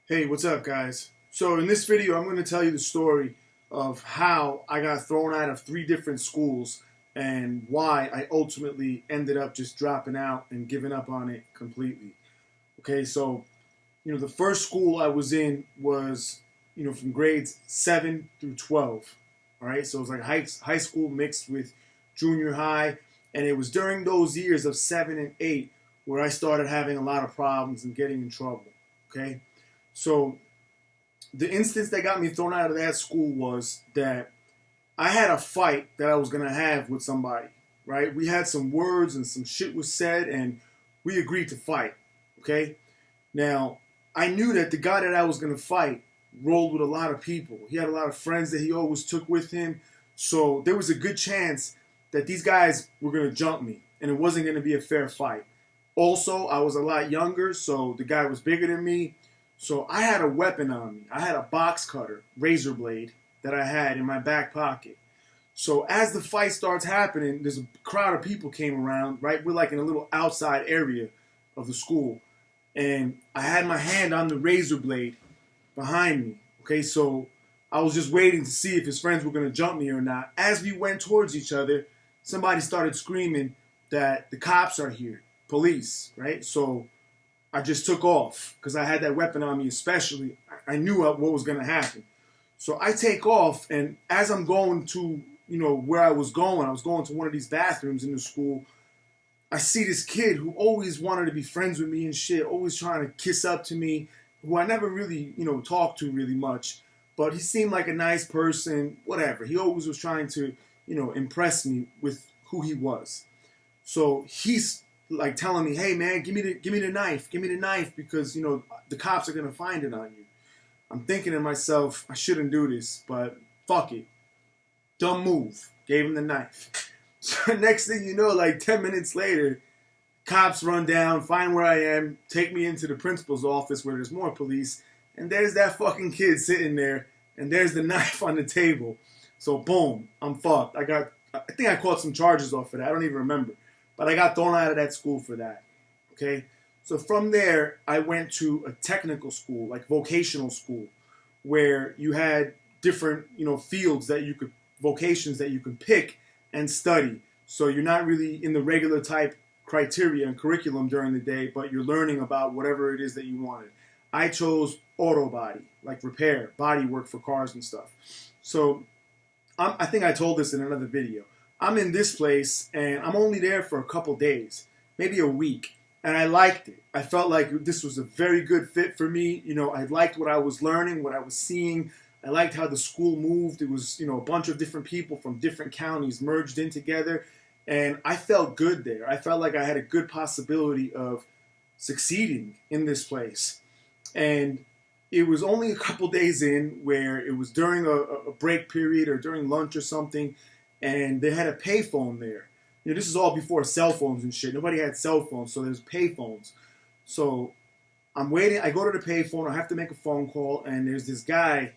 Hey, what's up, guys? So, in this video, I'm going to tell you the story of how I got thrown out of 3 different schools and why I ultimately ended up just dropping out and giving up on it completely. Okay, so, the first school I was in was, from grades 7 through 12. All right, so it was like high school mixed with junior high. And it was during those years of 7 and 8 where I started having a lot of problems and getting in trouble. Okay. So the instance that got me thrown out of that school was that I had a fight that I was gonna have with somebody, right? We had some words and some shit was said, and we agreed to fight. Okay. Now I knew that the guy that I was gonna fight rolled with a lot of people. He had a lot of friends that he always took with him, so there was a good chance that these guys were gonna jump me, and it wasn't gonna be a fair fight. Also, I was a lot younger, so the guy was bigger than me. So I had a weapon on me. I had a box cutter, razor blade, that I had in my back pocket. So as the fight starts happening, there's a crowd of people came around, right? We're like in a little outside area of the school. And I had my hand on the razor blade behind me. Okay, so I was just waiting to see if his friends were going to jump me or not. As we went towards each other, somebody started screaming that the cops are here, police, right? So I just took off because I had that weapon on me, especially. I knew what was going to happen. So I take off, and as I'm going to, where I was going to one of these bathrooms in the school. I see this kid who always wanted to be friends with me and shit, always trying to kiss up to me, who I never really, talked to really much. But he seemed like a nice person, whatever. He always was trying to, impress me with who he was. So he's like telling me, "Hey man, give me the knife, because the cops are gonna find it on you." I'm thinking to myself, I shouldn't do this, but fuck it, dumb move. Gave him the knife. So next thing you know, like 10 minutes later, cops run down, find where I am, take me into the principal's office where there's more police, and there's that fucking kid sitting there, and there's the knife on the table. So boom, I'm fucked. I think I caught some charges off of that. I don't even remember. But I got thrown out of that school for that. Okay? So from there, I went to a technical school, like vocational school, where you had different, fields that you could, vocations that you could pick and study. So you're not really in the regular type criteria and curriculum during the day, but you're learning about whatever it is that you wanted. I chose auto body, like repair, body work for cars and stuff. So I think I told this in another video. I'm in this place and I'm only there for a couple days, maybe a week, and I liked it. I felt like this was a very good fit for me. I liked what I was learning, what I was seeing. I liked how the school moved. It was, a bunch of different people from different counties merged in together, and I felt good there. I felt like I had a good possibility of succeeding in this place. And it was only a couple days in where it was during a break period or during lunch or something, and they had a payphone there. This is all before cell phones and shit. Nobody had cell phones, so there's payphones. So I'm waiting. I go to the payphone. I have to make a phone call, and there's this guy,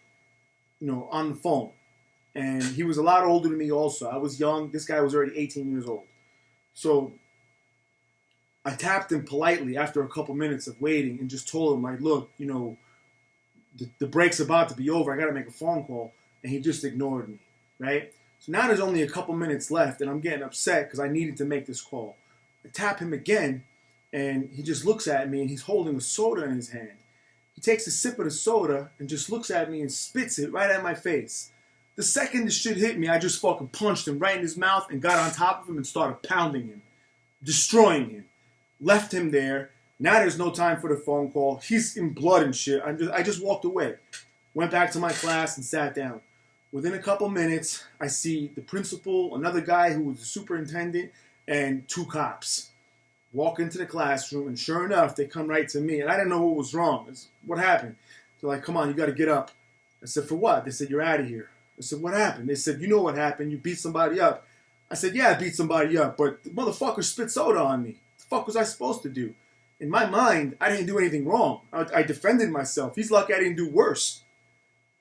on the phone. And he was a lot older than me also. I was young. This guy was already 18 years old. So I tapped him politely after a couple minutes of waiting and just told him, like, look, the break's about to be over. I got to make a phone call. And he just ignored me, right? So now there's only a couple minutes left, and I'm getting upset because I needed to make this call. I tap him again, and he just looks at me, and he's holding a soda in his hand. He takes a sip of the soda and just looks at me and spits it right at my face. The second the shit hit me, I just fucking punched him right in his mouth and got on top of him and started pounding him, destroying him. Left him there. Now there's no time for the phone call. He's in blood and shit. I just walked away. Went back to my class and sat down. Within a couple minutes, I see the principal, another guy who was the superintendent, and 2 cops walk into the classroom, and sure enough, they come right to me, and I didn't know what was wrong. What happened? They're like, come on, you got to get up. I said, for what? They said, you're out of here. I said, what happened? They said, you know what happened. You beat somebody up. I said, yeah, I beat somebody up, but the motherfucker spit soda on me. What the fuck was I supposed to do? In my mind, I didn't do anything wrong. I defended myself. He's lucky I didn't do worse.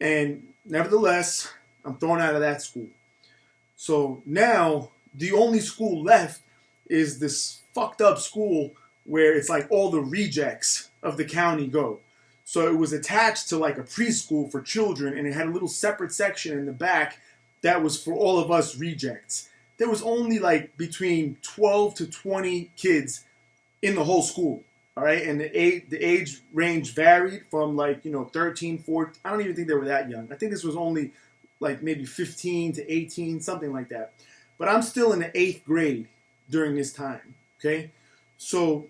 And nevertheless, I'm thrown out of that school. So now the only school left is this fucked up school where it's like all the rejects of the county go. So it was attached to like a preschool for children, and it had a little separate section in the back that was for all of us rejects. There was only like between 12 to 20 kids in the whole school. All right, and the age range varied from like 13, 14. I don't even think they were that young. I think this was only like maybe 15 to 18, something like that. But I'm still in the 8th grade during this time. Okay, so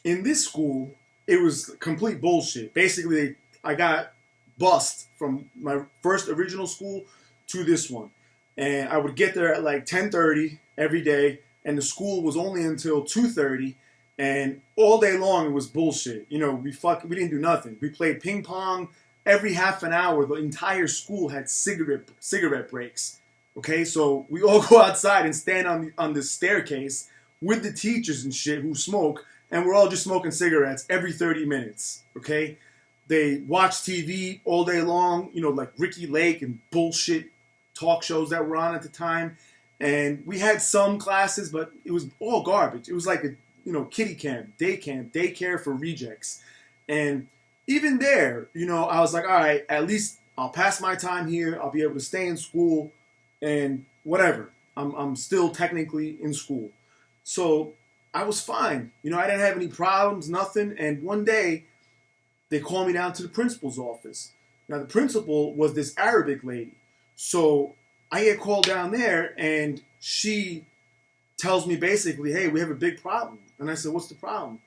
in this school, it was complete bullshit. Basically, I got bussed from my first original school to this one, and I would get there at like 10:30 every day, and the school was only until 2:30. And all day long it was bullshit. We didn't do nothing. We played ping pong every half an hour. The entire school had cigarette breaks. Okay, so we all go outside and stand on the staircase with the teachers and shit who smoke, and we're all just smoking cigarettes every 30 minutes. Okay, they watch TV all day long. Like Ricky Lake and bullshit talk shows that were on at the time. And we had some classes, but it was all garbage. It was like a kiddie camp, daycare for rejects. And even there, I was like, all right, at least I'll pass my time here. I'll be able to stay in school and whatever. I'm still technically in school. So I was fine. I didn't have any problems, nothing. And one day they called me down to the principal's office. Now the principal was this Arabic lady. So I get called down there and she tells me basically, hey, we have a big problem. And I said, what's the problem?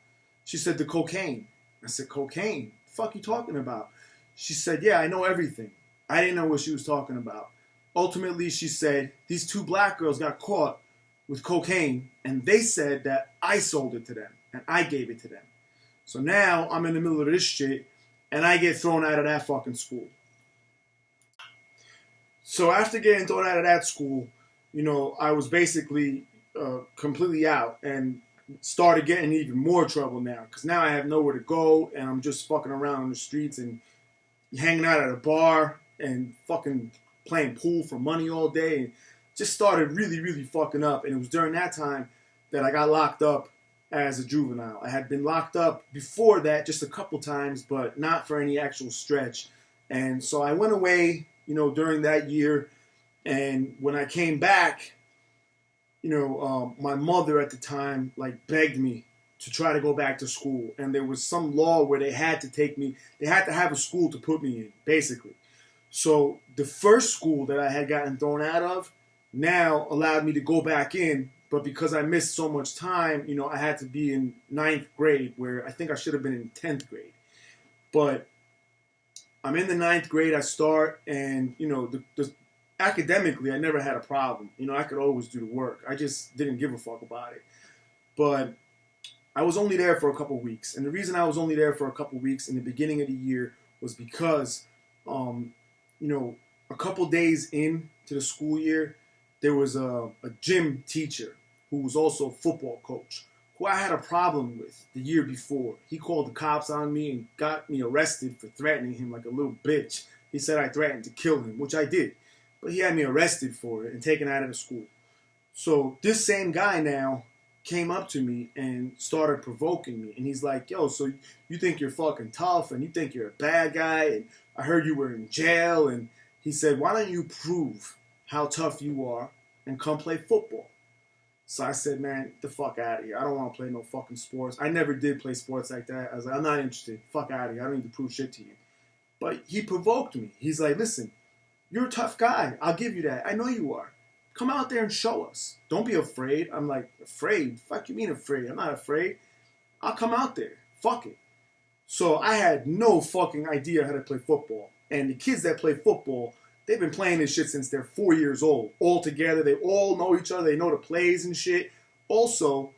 She said, the cocaine. I said, cocaine? The fuck you talking about? She said, yeah, I know everything. I didn't know what she was talking about. Ultimately, she said, these 2 black girls got caught with cocaine, and they said that I sold it to them, and I gave it to them. So now I'm in the middle of this shit, and I get thrown out of that fucking school. So after getting thrown out of that school, I was basically completely out and started getting even more trouble now, because now I have nowhere to go and I'm just fucking around on the streets and hanging out at a bar and fucking playing pool for money all day, and just started really, really fucking up. And it was during that time that I got locked up as a juvenile. I had been locked up before that just a couple times, but not for any actual stretch. And so I went away, during that year, and when I came back, my mother at the time begged me to try to go back to school, and there was some law where they had to have a school to put me in, basically. So the first school that I had gotten thrown out of now allowed me to go back in, but because I missed so much time, I had to be in 9th grade, where I think I should have been in 10th grade. But I'm in the 9th grade, I start, and academically, I never had a problem. I could always do the work. I just didn't give a fuck about it. But I was only there for a couple weeks. And the reason I was only there for a couple weeks in the beginning of the year was because, a couple days into the school year, there was a gym teacher who was also a football coach who I had a problem with the year before. He called the cops on me and got me arrested for threatening him like a little bitch. He said I threatened to kill him, which I did. But he had me arrested for it and taken out of the school. So this same guy now came up to me and started provoking me. And he's like, yo, so you think you're fucking tough and you think you're a bad guy, and I heard you were in jail. And he said, why don't you prove how tough you are and come play football? So I said, man, get the fuck out of here. I don't want to play no fucking sports. I never did play sports like that. I was like, I'm not interested. Fuck out of here. I don't need to prove shit to you. But he provoked me. He's like, listen, you're a tough guy. I'll give you that. I know you are. Come out there and show us. Don't be afraid. I'm like, afraid? Fuck you mean afraid? I'm not afraid. I'll come out there. Fuck it. So I had no fucking idea how to play football. And the kids that play football, they've been playing this shit since they're 4 years old. All together. They all know each other. They know the plays and shit. Also,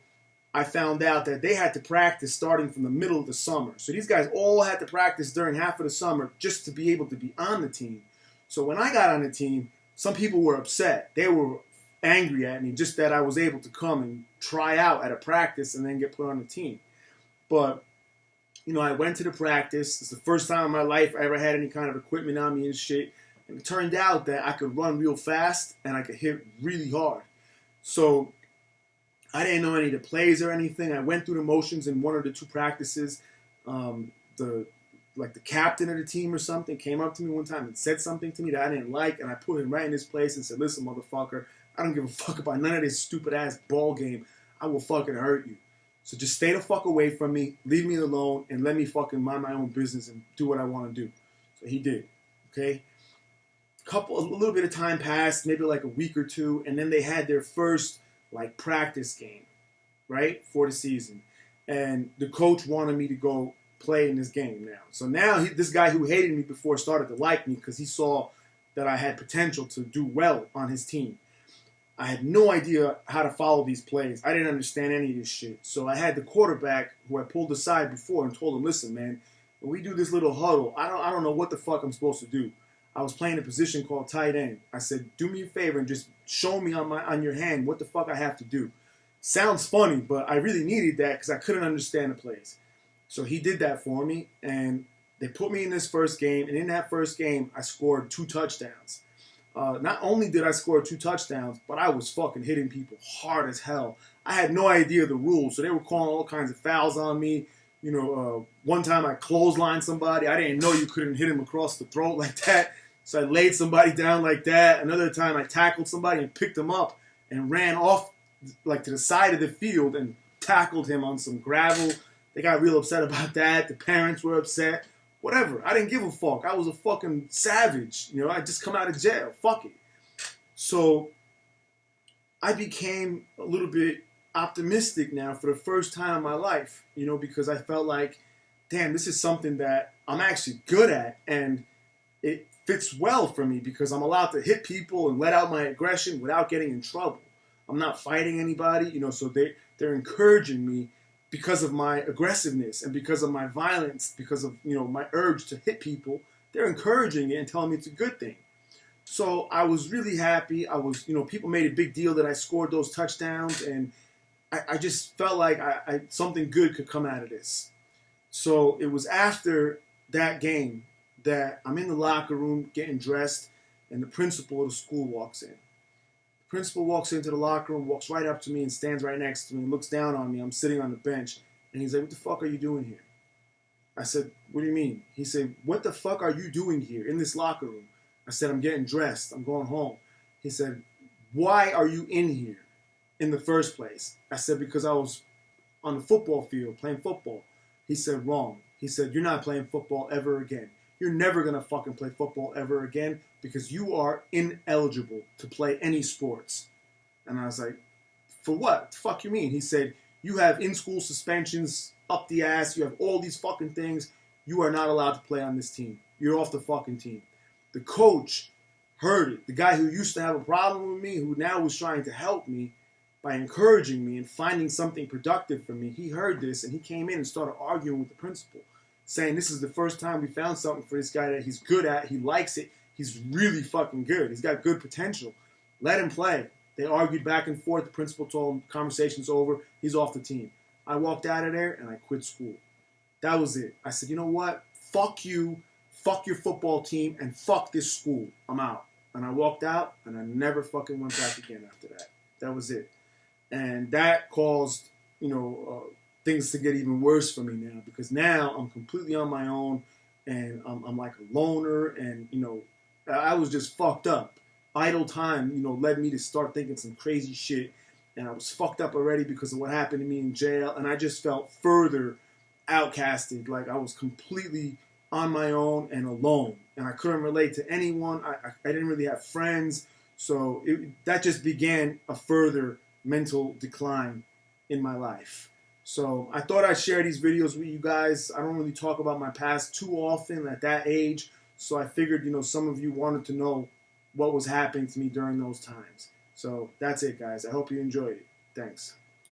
I found out that they had to practice starting from the middle of the summer. So these guys all had to practice during half of the summer just to be able to be on the team. So when I got on the team, some people were upset. They were angry at me just that I was able to come and try out at a practice and then get put on the team. But, I went to the practice. It's the first time in my life I ever had any kind of equipment on me and shit. And it turned out that I could run real fast and I could hit really hard. So I didn't know any of the plays or anything. I went through the motions in one or the two practices. The like the captain of the team or something came up to me one time and said something to me that I didn't like, and I put him right in his place and said, listen, motherfucker, I don't give a fuck about none of this stupid ass ball game. I will fucking hurt you. So just stay the fuck away from me, leave me alone, and let me fucking mind my own business and do what I want to do. So he did. Okay? A little bit of time passed, maybe like a week or two, and then they had their first like practice game, right, for the season. And the coach wanted me to go play in this game now. So now this guy who hated me before started to like me because he saw that I had potential to do well on his team. I had no idea how to follow these plays. I didn't understand any of this shit. So I had the quarterback who I pulled aside before and told him, listen, man, when we do this little huddle, I don't know what the fuck I'm supposed to do. I was playing a position called tight end. I said, do me a favor and just show me on your hand what the fuck I have to do. Sounds funny, but I really needed that because I couldn't understand the plays. So he did that for me, and they put me in this first game, and in that first game, I scored 2 touchdowns. Not only did I score 2 touchdowns, but I was fucking hitting people hard as hell. I had no idea the rules, so they were calling all kinds of fouls on me. You know, one time I clotheslined somebody. I didn't know you couldn't hit him across the throat like that. So I laid somebody down like that. Another time I tackled somebody and picked him up and ran off like to the side of the field and tackled him on some gravel. They got real upset about that. The parents were upset. Whatever. I didn't give a fuck. I was a fucking savage. You know, I just come out of jail. Fuck it. So I became a little bit optimistic now for the first time in my life, you know, because I felt like, damn, this is something that I'm actually good at, and it fits well for me because I'm allowed to hit people and let out my aggression without getting in trouble. I'm not fighting anybody, you know, so they're encouraging me because of my aggressiveness and because of my violence, because of, you know, my urge to hit people. They're encouraging it and telling me it's a good thing. So I was really happy. I was, you know, people made a big deal that I scored those touchdowns, and I just felt like something good could come out of this. So it was after that game that I'm in the locker room getting dressed, and the principal of the school walks in. The principal walks into the locker room, walks right up to me and stands right next to me and looks down on me. I'm sitting on the bench, and he's like, what the fuck are you doing here? I said, what do you mean? He said, what the fuck are you doing here in this locker room? I said, I'm getting dressed. I'm going home. He said, why are you in here in the first place? I said, because I was on the football field playing football. He said, wrong. He said, you're not playing football ever again. You're never going to fucking play football ever again because you are ineligible to play any sports. And I was like, for what? The fuck you mean? He said, you have in-school suspensions up the ass. You have all these fucking things. You are not allowed to play on this team. You're off the fucking team. The coach heard it. The guy who used to have a problem with me, who now was trying to help me by encouraging me and finding something productive for me, he heard this and he came in and started arguing with the principal, saying this is the first time we found something for this guy that he's good at. He likes it. He's really fucking good. He's got good potential. Let him play. They argued back and forth. The principal told him, conversation's over. He's off the team. I walked out of there and I quit school. That was it. I said, you know what? Fuck you. Fuck your football team. And fuck this school. I'm out. And I walked out and I never fucking went back again after that. That was it. And that caused, you know, things to get even worse for me now, because now I'm completely on my own and I'm like a loner, and, you know, I was just fucked up. Idle time, you know, led me to start thinking some crazy shit, and I was fucked up already because of what happened to me in jail, and I just felt further outcasted, like I was completely on my own and alone, and I couldn't relate to anyone. I didn't really have friends, so that just began a further mental decline in my life. So I thought I'd share these videos with you guys. I don't really talk about my past too often at that age, so I figured, you know, some of you wanted to know what was happening to me during those times. So that's it, guys. I hope you enjoyed it. Thanks.